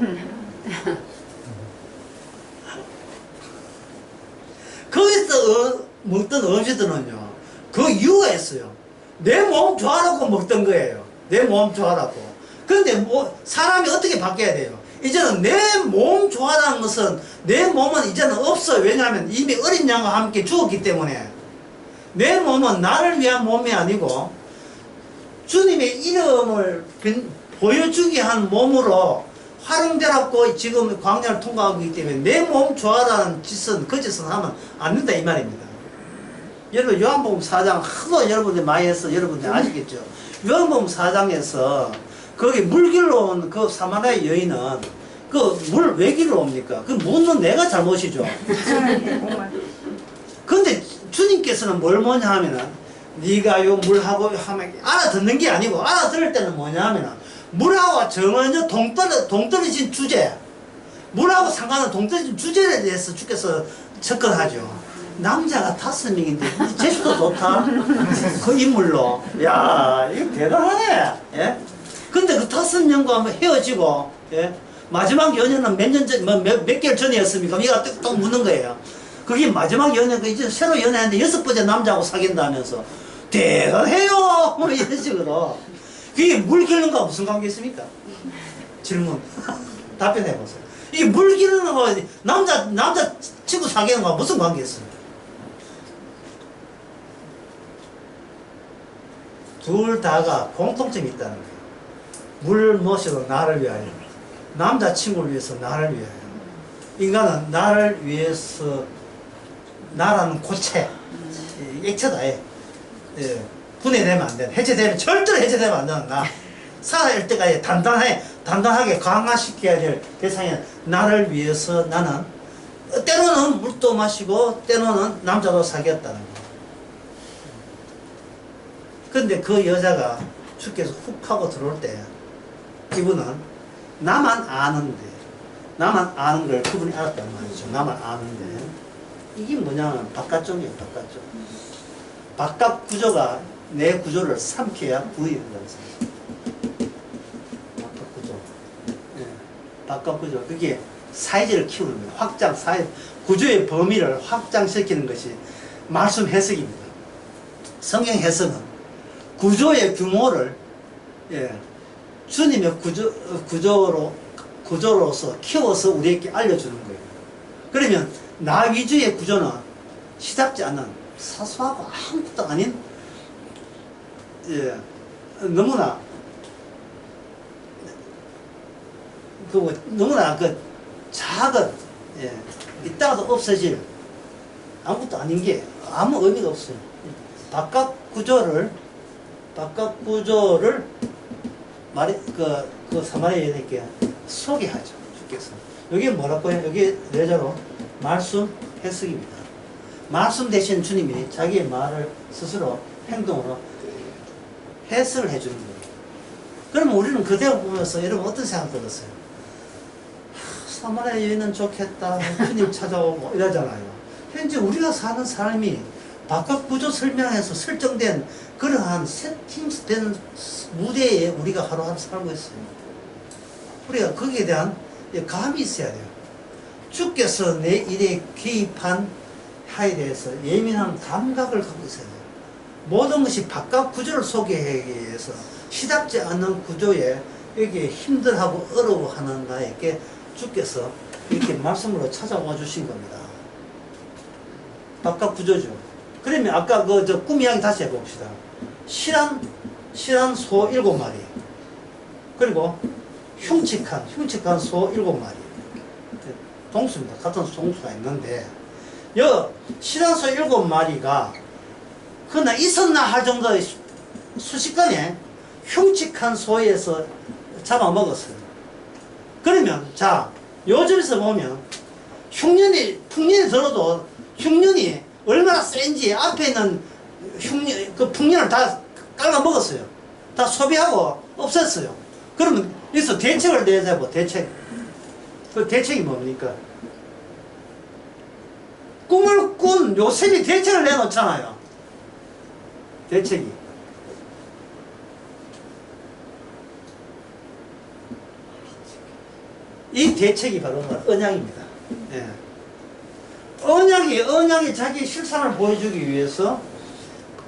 거기서 먹던 음식들은요, 그 이유가 있어요. 내 몸 좋아라고 먹던 거예요. 내 몸 좋아라고. 그런데 뭐 사람이 어떻게 바뀌어야 돼요? 이제는 내 몸 좋아라는 것은 내 몸은 이제는 없어요. 왜냐하면 이미 어린 양과 함께 죽었기 때문에 내 몸은 나를 위한 몸이 아니고 주님의 이름을 보여주기 위한 몸으로 활용되라고 지금 광야를 통과하고 있기 때문에 내 몸 좋아라는 짓은 그 짓은 하면 안 된다 이 말입니다. 여러분 요한복음 4장 하도 여러분들 많이 해서 여러분들 아시겠죠? 요한복음 4장에서 거기 물길로 온 그 사마리아 여인은 그 물 왜 길로 옵니까? 그 묻는 내가 잘못이죠. 근데 주님께서는 뭘 뭐냐 하면은 네가 요 물하고 하면 알아듣는 게 아니고 알아들을 때는 뭐냐 하면은 물하고 정은저 동떨어진 주제, 물하고 상관한 동떨어진 주제에 대해서 주께서 접근하죠. 남자가 5명인데 제주도 좋다. 그 인물로. 야, 이거 대단하네. 예? 근데 그 5명과 헤어지고, 예? 마지막 연애는 몇 년 전, 몇 개월 전이었습니까? 이가 또 묻는 거예요. 그게 마지막 연애가 이제 새로 연애하는데 6번째 남자하고 사귄다면서. 대단해요! 뭐 이런 식으로. 그게 물 기르는 거와 무슨 관계 있습니까? 질문. 답변해 보세요. 이 물 기르는 거, 남자 친구 사귀는 거와 무슨 관계 있어요? 둘 다가 공통점이 있다는 거예요. 물 모시고 나를 위하여, 남자친구를 위해서 나를 위하여. 인간은 나를 위해서, 나라는 고체, 액체다. 예. 분해되면 안 돼. 해체되면, 절대로 해체되면 안 되는 나. 살아갈 때까지 단단하게 강화시켜야 될 대상이 나를 위해서 나는, 때로는 물도 마시고, 때로는 남자도 사귀었다는 거. 근데 그 여자가 주께서 훅 하고 들어올 때 이분은 나만 아는 걸 그분이 알았단 말이죠. 나만 아는데 이게 뭐냐면 바깥쪽이에요. 바깥쪽. 바깥 구조가 내 구조를 삼켜야 부위된다는 거예요. 바깥 구조. 예. 바깥 구조. 그게 사이즈를 키우는 거예요. 확장, 구조의 범위를 확장시키는 것이 말씀 해석입니다. 성경 해석은 구조의 규모를, 예, 주님의 구조로서 키워서 우리에게 알려주는 거예요. 그러면 나 위주의 구조는 시답지 않는 사소하고 아무것도 아닌, 예, 너무나 작은, 예, 이따가도 없어질 아무것도 아닌 게 아무 의미가 없어요. 바깥 구조를 그 사마리아 여인에게 소개하죠. 주께서. 여기 뭐라고 해요? 여기 내자로 말씀 해석입니다. 말씀 대신 주님이 자기의 말을 스스로 행동으로 해석을 해주는 거예요. 그러면 우리는 그대로 보면서 여러분 어떤 생각 들었어요? 사마리아 여인은 좋겠다. 주님 찾아오고 이러잖아요. 현재 우리가 사는 삶이 바깥 구조 설명에서 설정된 그러한 세팅된 무대에 우리가 하루하루 살고 있어요. 우리가 거기에 대한 감이 있어야 돼요. 주께서 내 일에 개입한 하에 대해서 예민한 감각을 갖고 있어야 돼요. 모든 것이 바깥 구조를 소개하기 위해서 시답지 않는 구조에 여기에 힘들하고 어려워하는 나에게 주께서 이렇게 말씀으로 찾아와 주신 겁니다. 바깥 구조죠. 그러면 아까 저 꿈 이야기 다시 해봅시다. 실한 소 7마리. 그리고 흉측한 소 7마리. 동수입니다. 같은 동수가 있는데, 실한 소 7마리가 그러나 있었나 할 정도의 순식간에 흉측한 소에서 잡아먹었어요. 그러면, 자, 요즘에서 보면, 풍년이 들어도 흉년이 얼마나 센지 앞에 있는 그 풍년을 다 깔아먹었어요. 다 소비하고 없앴어요. 그러면 여기서 대책을 내자고, 대책. 그 대책이 뭡니까? 꿈을 꾼 요셉이 대책을 내놓잖아요. 대책이. 이 대책이 바로 언약입니다. 예. 언약이 자기 실상을 보여주기 위해서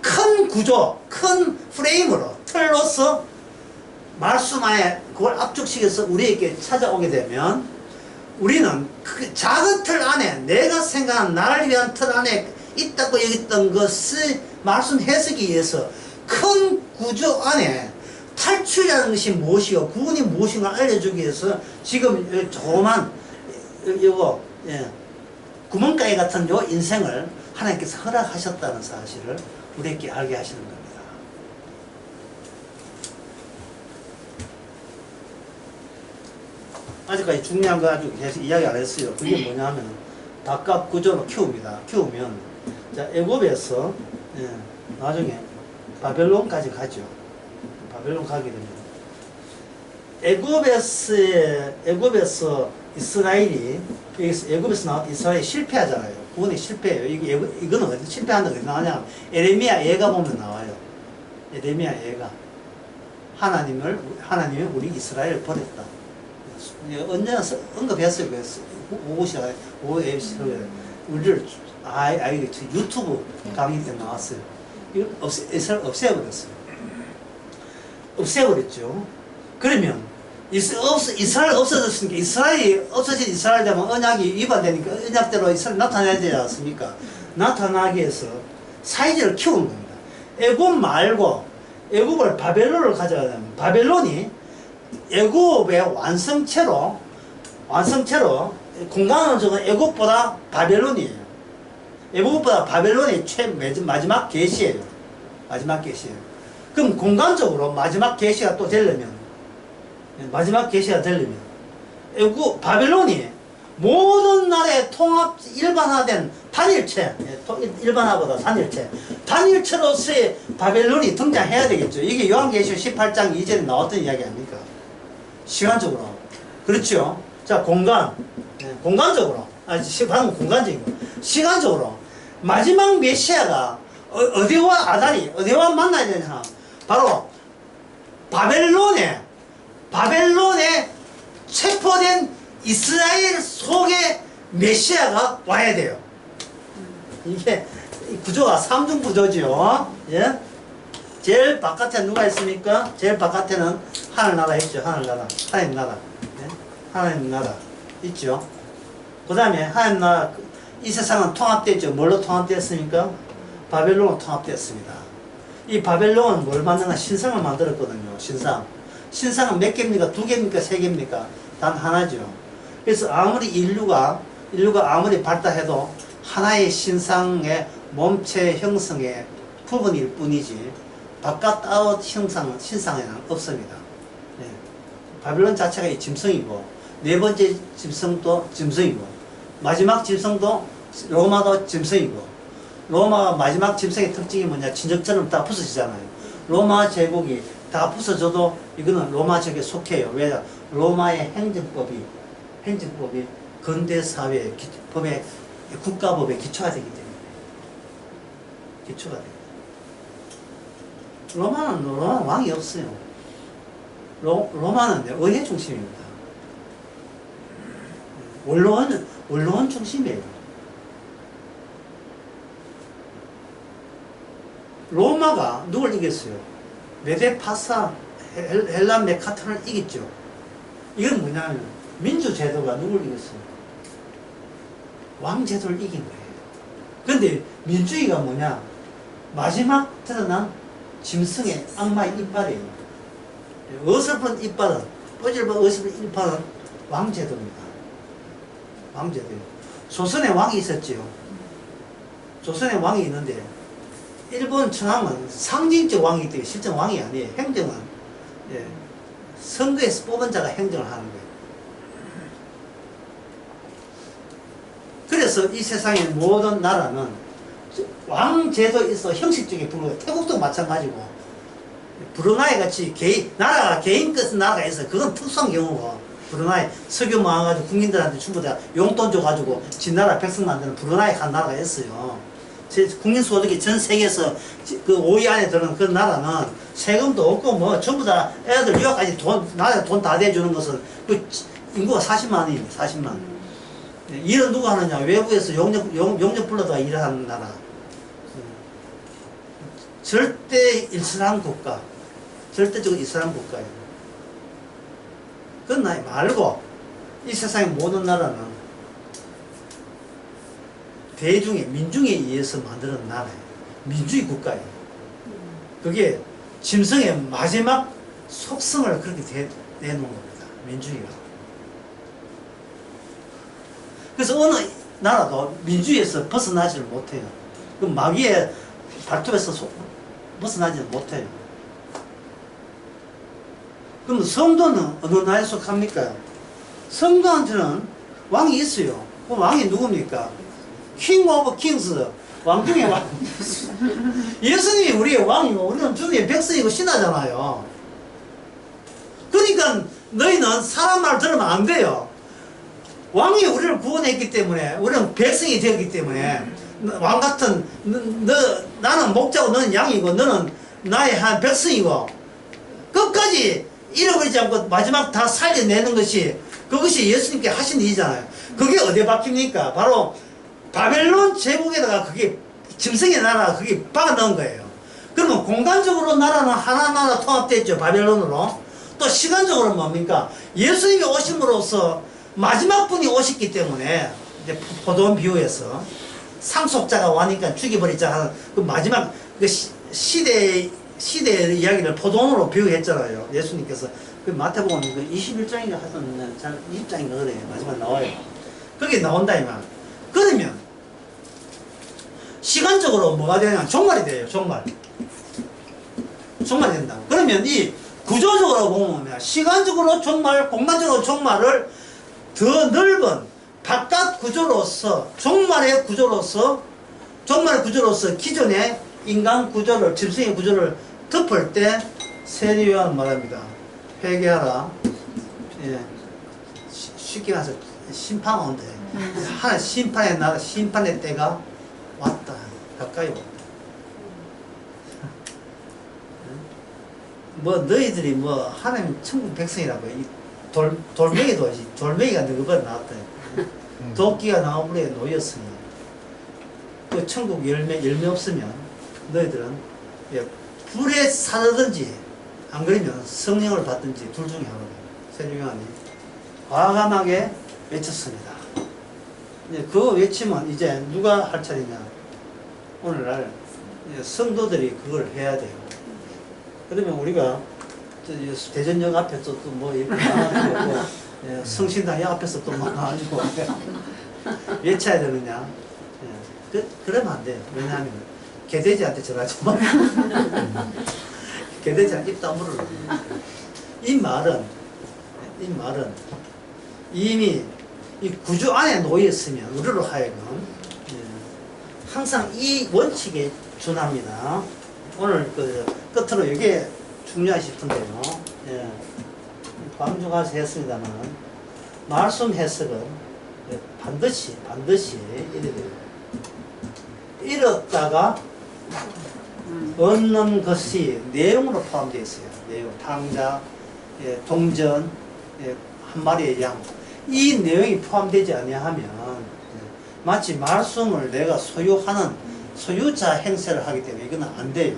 큰 구조, 큰 프레임으로, 틀로서 말씀 안에 그걸 압축시켜서 우리에게 찾아오게 되면 우리는 그 작은 틀 안에 내가 생각한 나를 위한 틀 안에 있다고 여겼던 것을 말씀 해석이 위해서 큰 구조 안에 탈출이라는 것이 무엇이고 구원이 무엇인가 알려주기 위해서 지금 조그만 요거 구멍가게 같은 요 인생을 하나님께서 허락하셨다는 사실을 우리에게 알게 하시는 겁니다. 아직까지 중요한 거 아주 계속 이야기 안 했어요. 그게 뭐냐 하면 바깥 구조로 키웁니다. 키우면 자 애굽에서 나중에 바벨론까지 가죠. 바벨론 가게 되면 애굽에서 이스라엘이 여기서 애굽에서 나온 이스라엘이 실패하잖아요. 구원이 실패해요. 이거는 어디 실패한다고 어디 나오냐? 에레미야 예가 보면 나와요. 에레미야 예가 하나님이 우리 이스라엘을 버렸다. 언제나 언급했어요. 오고시라 우리를 유튜브 강의 때 나왔어요. 이걸 이스라엘 없애버렸어요. 없애버렸죠. 그러면 이스라엘 없어졌으니까 이스라엘이 없어진 이스라엘 되면 언약이 위반되니까 언약대로 이스라엘 나타나야 되지 않습니까? 나타나기 위해서 사이즈를 키우는 겁니다. 애굽 말고 애굽을 바벨론을 가져가야 되면 바벨론이 애굽의 완성체로 공간은 적은 애굽보다 바벨론이에요. 애굽보다 바벨론이 마지막 계시예요. 마지막 계시예요. 그럼 공간적으로 마지막 계시가 또 되려면 애굽 바벨론이 모든 나라의 통합 일반화된 단일체, 일반화보다 단일체로서의 바벨론이 등장해야 되겠죠. 이게 요한계시록 18장 2절에 나왔던 이야기 아닙니까? 시간적으로. 그렇죠. 자, 공간적으로. 방금 공간적인 거. 시간적으로. 마지막 메시아가 어디와 만나야 되냐? 바로 바벨론에 체포된 이스라엘 속에 메시아가 와야 돼요. 이게 구조가 3중 구조죠. 예? 제일 바깥에 누가 있습니까? 제일 바깥에는 하늘나라 있죠. 하늘나라. 하나님 나라. 예? 하나님 나라 있죠. 그 다음에 하나님 나라, 이 세상은 통합됐죠. 뭘로 통합됐습니까? 바벨론으로 통합됐습니다. 이 바벨론은 뭘 만드나? 신상을 만들었거든요. 신상은 몇 개입니까? 2개입니까? 3개입니까? 단 하나죠. 그래서 아무리 인류가 아무리 발달해도 하나의 신상의 몸체 형성의 부분일 뿐이지 바깥 아웃 신상에는 없습니다. 네. 바벨론 자체가 이 짐승이고 네 번째 짐승도 짐승이고 마지막 짐승도 로마도 짐승이고 로마가 마지막 짐승의 특징이 뭐냐? 진적처럼 다 부서지잖아요. 로마 제국이 다 부서져도 이거는 로마 제국에 속해요. 왜? 로마의 행정법이 근대 사회의 국가법에 기초가 되기 때문에 기초가 돼요. 로마는 왕이 없어요. 로마는 의회 중심입니다. 원로원 중심이에요. 로마가 누굴 이겼어요? 메데파사 헬란 메카톤을 이겼죠. 이건 뭐냐면 민주제도가 누굴 이겼어요? 왕제도를 이긴 거예요. 그런데 민주주의가 뭐냐? 마지막 드러난 짐승의 악마의 이빨이에요. 어설픈 이빨은, 어설픈 이빨은 왕제도입니다. 왕제도예요. 조선에 왕이 있었지요. 조선에 왕이 있는데 일본 천황은 상징적 왕이기 때문에 실제 왕이 아니에요. 행정은 선거에서 뽑은 자가 행정을 하는 거예요. 그래서 이 세상의 모든 나라는 왕제도 있어 형식적인 부르고 태국도 마찬가지고 브루나이 같이 나라가 개인 끝은 나라가 있어요. 그건 특수한 경우고 브루나이 석유 모아가지고 국민들한테 전부 다 용돈 줘가지고 진 나라 백성 만드는 브루나이 한 나라가 있어요. 국민 소득이 전 세계에서 그 5위 안에 드는 그 나라는 세금도 없고 뭐 전부 다 애들 유학까지 나라에 돈 다 대주는 것은 그 인구가 40만입니다. 40만. 일은 누가 하느냐? 외부에서 용역 불러다가 일하는 나라. 절대 이슬람 국가. 절대적으로 이슬람 국가예요. 그건 나이 말고 이 세상의 모든 나라는 대중의 민중에 의해서 만드는 나라예요. 민주주의 국가예요. 그게 짐승의 마지막 속성을 그렇게 내놓은 겁니다. 민주주의가. 그래서 어느 나라도 민주주의에서 벗어나지를 못해요. 그 마귀의 발톱에서 벗어나지를 못해요. 그럼 성도는 어느 나라에 속합니까? 성도한테는 왕이 있어요. 그럼 왕이 누굽니까? 킹 오브 킹스, 왕 중의 왕. 예수님이 우리의 왕이고 우리는 주님의 백성이고 신하잖아요. 그러니까 너희는 사람 말 들으면 안 돼요. 왕이 우리를 구원했기 때문에 우리는 백성이 되었기 때문에 왕 같은 나는 목자고 너는 양이고 너는 나의 한 백성이고 끝까지 잃어버리지 않고 마지막 다 살려내는 것이 그것이 예수님께 하신 일이잖아요. 그게 어디에 박힙니까? 바로 바벨론 제국에다가 그게 짐승의 나라가 그게 박아 넣은 거예요. 그러면 공간적으로 나라는 하나하나 통합됐죠. 바벨론으로. 또 시간적으로 뭡니까? 예수님이 오심으로써 마지막 분이 오셨기 때문에 이제 포도원 비유에서 상속자가 와니까 죽여버리자 하는 그 마지막 그 시대의 이야기를 포도원으로 비유했잖아요. 예수님께서 그 마태복음 그 21장인가 하던 잘 20장인가 그래요. 마지막에 나와요. 그게 나온다 이 말. 그러면 시간적으로 뭐가 되냐? 종말이 돼요. 종말이 된다. 그러면 이 구조적으로 보면 시간적으로 종말, 공간적으로 종말을 더 넓은 바깥 구조로서 종말의 구조로서 기존의 인간 구조를 짐승의 구조를 덮을 때 세리요한 말합니다. 회개하라. 예. 쉽게 말해서 심판 온대. 하나 심판의 나라 심판의 때가 왔다. 가까이 왔다. 뭐 너희들이 뭐 하나님 천국 백성이라고 이 돌멩이가 너희보다 나왔다. 도끼가 나무에 놓였으니 그 천국 열매 없으면 너희들은 불에 사르든지 안 그러면 성령을 받든지 둘 중에 하나다. 세례요한이 과감하게 외쳤습니다. 그 외치면 이제 누가 할 차례냐? 오늘날 성도들이 그걸 해야 돼요. 그러면 우리가 대전역 앞에서 또 뭐 이렇게 나가지고 성신당 앞에서 또 나가지고 외쳐야 되느냐? 그러면 안 돼요. 왜냐하면 개돼지한테 전하지 마. 개돼지한테 입 다물어. 이 말은 이미 이 구조 안에 놓여 있으면 우리로 하여금 항상 이 원칙에 준합니다. 오늘 그 끝으로 이게 중요하시 싶은데요. 강조가서 했습니다만 말씀 해석은 반드시 이래야 돼요. 잃었다가 얻는 것이 내용으로 포함되어 있어요. 내용, 탕자, 동전, 한 마리의 양. 이 내용이 포함되지 아니하면 마치 말씀을 내가 소유하는 소유자 행세를 하기 때문에 이건 안 돼요.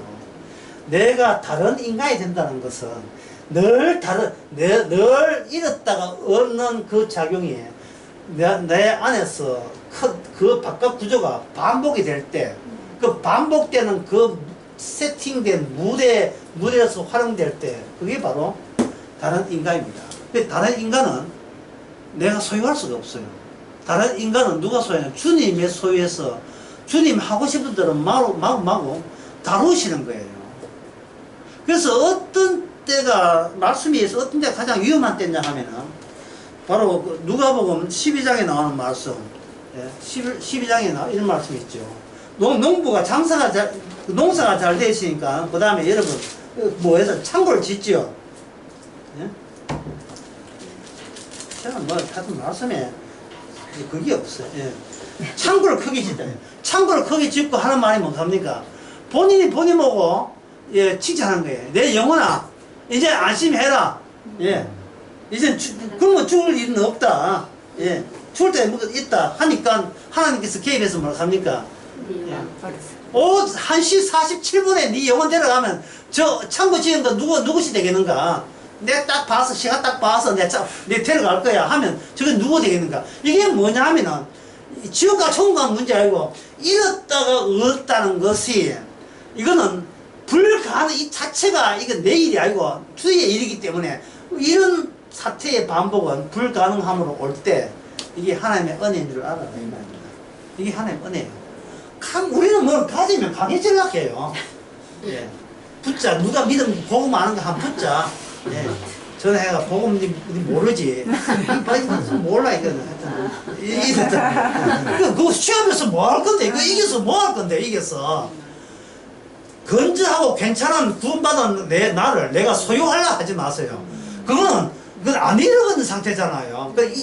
내가 다른 인간이 된다는 것은 늘 잃었다가 얻는 그 작용이 내 안에서 그 바깥 구조가 반복이 될 때 그 반복되는 그 세팅된 무대에서 활용될 때 그게 바로 다른 인간입니다. 다른 인간은 내가 소유할 수가 없어요. 다른 인간은 누가 소유하냐? 주님의 소유해서 주님 하고 싶은 대로 마구 다루시는 거예요. 그래서 어떤 때가 말씀에 의해서 어떤 때가 가장 위험한 때냐 하면은 바로 누가복음 12장에 나오는 말씀, 12장에 이런 말씀이 있죠. 농부가 농사가 잘 되시니까 그 다음에 여러분 뭐해서 창고를 짓죠. 저는 뭐 하여튼 말씀에 그게 없어요. 창고를 크게 짓다. 창고를 크게 짓고 하는 말이 뭡니까? 본인 보고 칭찬하는 거예요. 내 영혼아 이제 안심해라. 이제 그러면 죽을 일은 없다. 예. 죽을 때 뭐가 있다 하니까 하나님께서 개입해서 뭘 합니까? 네. 오, 1시 47분에 네 영혼 데려가면 저 창고 지은 거 누구시 되겠는가? 내가 딱 봐서, 시간 딱 봐서 내가 데려갈 거야 하면 저게 누구 되겠는가? 이게 뭐냐 하면은 지옥과 천국과 문제 아니고 잃었다가 얻었다는 것이 이거는 이 자체가 이거 내 일이 아니고 주의 일이기 때문에 이런 사태의 반복은 불가능함으로 올 때 이게 하나님의 은혜인 줄 알아라 이 말입니다. 이게 하나님의 은혜예요. 우리는 뭘 가지면 강해지려고 해요. 예. 붙자. 누가 믿음, 복음 아는 거 한 붙자. 예. 전에가 복음 니 모르지. 몰라, 이거는. 하여튼. 그거 시험에서 뭐 할 건데? 이거 이겨서 뭐 할 건데? 이겨서. 건전하고 괜찮은 구원받은 나를 내가 소유하려 하지 마세요. 그건 안 잃어버린 상태잖아요. 그러니까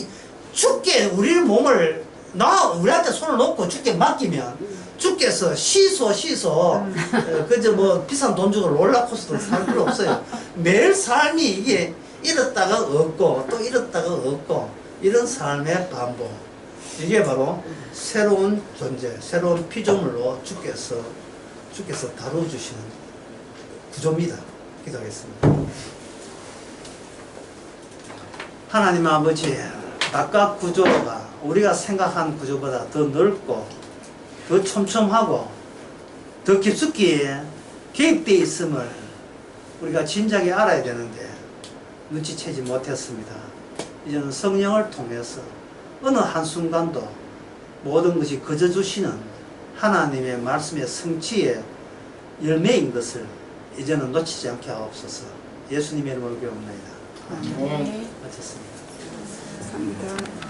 주께 우리 몸을 우리한테 손을 놓고 주께 맡기면 주께서 시소 그저 뭐 비싼 돈 주고 롤러코스터 살 필요 없어요. 매일 삶이 이게 잃었다가 얻고 또 잃었다가 얻고 이런 삶의 반복. 이게 바로 새로운 존재, 새로운 피조물로 주께서 다뤄주시는 구조입니다. 기도하겠습니다. 하나님 아버지, 아까 구조가 우리가 생각한 구조보다 더 넓고 더 촘촘하고 더 깊숙이 개입되어 있음을 우리가 진작에 알아야 되는데 눈치채지 못했습니다. 이제는 성령을 통해서 어느 한순간도 모든 것이 거저주시는 하나님의 말씀의 성취의 열매인 것을 이제는 놓치지 않게 하옵소서. 예수님의 이름으로 기도합니다. 아멘. 마쳤습니다. 감사합니다.